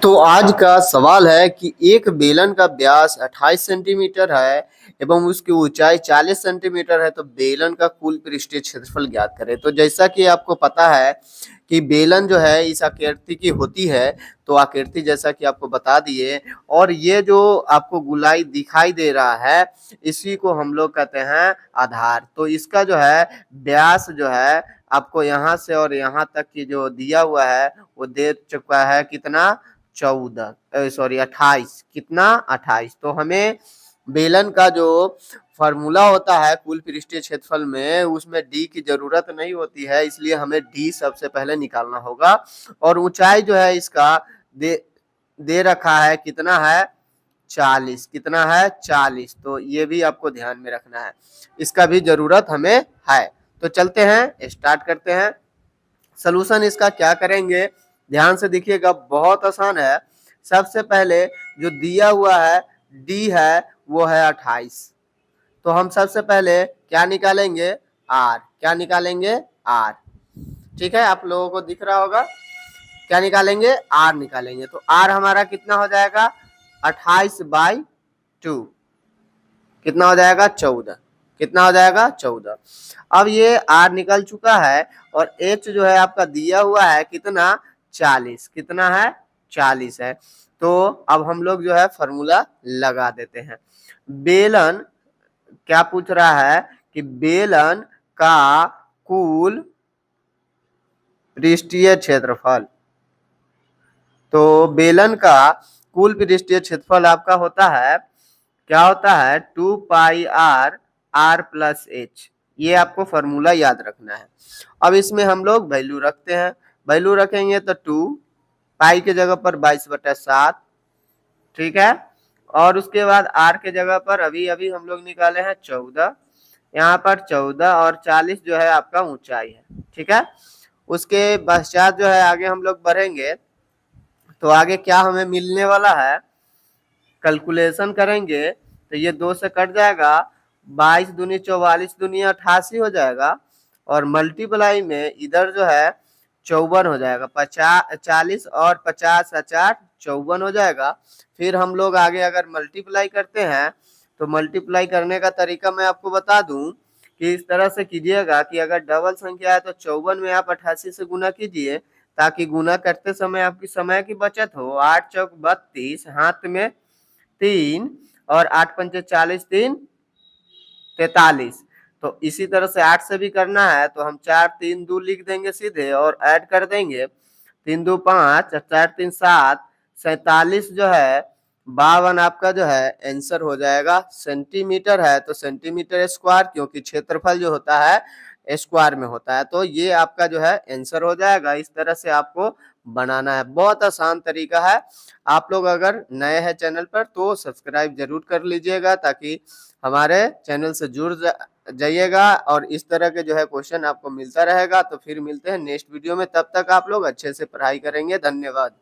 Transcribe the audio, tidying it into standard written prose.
तो आज का सवाल है कि एक बेलन का व्यास 28 सेंटीमीटर है एवं उसकी ऊंचाई 40 सेंटीमीटर है, तो बेलन का कुल पृष्ठीय क्षेत्रफल ज्ञात करें। तो जैसा कि आपको पता है कि बेलन जो है इस आकृति की होती है, तो आकृति जैसा कि आपको बता दिए। और ये जो आपको गोलाई दिखाई दे रहा है, इसी को हम लोग कहते हैं आधार। तो इसका जो है व्यास जो है आपको यहाँ से और यहाँ तक की जो दिया हुआ है वो दे चुका है कितना, 28। कितना, 28। तो हमें बेलन का जो फॉर्मूला होता है कुल पृष्ठीय क्षेत्रफल में, उसमें डी की जरूरत नहीं होती है, इसलिए हमें डी सबसे पहले निकालना होगा। और ऊंचाई जो है इसका दे रखा है कितना है, 40। कितना है, 40। तो ये भी आपको ध्यान में रखना है, इसका भी जरूरत हमें है। तो चलते हैं, स्टार्ट करते हैं। सलूशन इसका क्या करेंगे, ध्यान से देखिएगा, बहुत आसान है। सबसे पहले जो दिया हुआ है डी है वो है 28। तो हम सबसे पहले क्या निकालेंगे, आर। क्या निकालेंगे, आर। ठीक है, आप लोगों को दिख रहा होगा। क्या निकालेंगे, आर निकालेंगे। तो आर हमारा कितना हो जाएगा, 28/2। कितना हो जाएगा, 14। कितना हो जाएगा, 14। अब ये आर निकल चुका है और एच जो है आपका दिया हुआ है कितना, 40। कितना है, 40 है। तो अब हम लोग जो है फॉर्मूला लगा देते हैं। बेलन क्या पूछ रहा है कि बेलन का कुल पृष्ठीय क्षेत्रफल। तो बेलन का कुल पृष्ठीय क्षेत्रफल आपका होता है, क्या होता है, 2πr r+h। ये आपको फॉर्मूला याद रखना है। अब इसमें हम लोग वैल्यू रखते हैं। वैल्यू रखेंगे तो 2 पाई के जगह पर 22/7। ठीक है, और उसके बाद आर के जगह पर अभी अभी हम लोग निकाले हैं 14। यहाँ पर 14 और 40 जो है आपका ऊंचाई है। ठीक है, उसके पश्चात जो है आगे हम लोग बढ़ेंगे तो आगे क्या हमें मिलने वाला है, कैलकुलेशन करेंगे तो ये 2 से कट जाएगा, 22 दूनी 44 दूनी 88 हो जाएगा। और मल्टीप्लाई में इधर जो है 54 हो जाएगा, 40 और 50 4 54 हो जाएगा। फिर हम लोग आगे अगर मल्टीप्लाई करते हैं तो मल्टीप्लाई करने का तरीका मैं आपको बता दूं कि इस तरह से कीजिएगा कि अगर डबल संख्या है तो 54 में आप 88 से गुना कीजिए, ताकि गुना करते समय आपकी समय की बचत हो। 8 चौक 32, हाथ में 3 और 8 पंचे 40, 3 43। तो इसी तरह से 8 से भी करना है तो हम 4 3 2 लिख देंगे सीधे और ऐड कर देंगे, 3 2 5 4 3 7, 47 जो है 52 आपका जो है आंसर हो जाएगा। सेंटीमीटर है तो सेंटीमीटर स्क्वायर, क्योंकि क्षेत्रफल जो होता है स्क्वायर में होता है। तो ये आपका जो है आंसर हो जाएगा। इस तरह से आपको बनाना है, बहुत आसान तरीका है। आप लोग अगर नए हैं चैनल पर तो सब्सक्राइब जरूर कर लीजिएगा, ताकि हमारे चैनल से जुड़ जाइएगा और इस तरह के जो है क्वेश्चन आपको मिलता रहेगा। तो फिर मिलते हैं नेक्स्ट वीडियो में, तब तक आप लोग अच्छे से पढ़ाई करेंगे। धन्यवाद।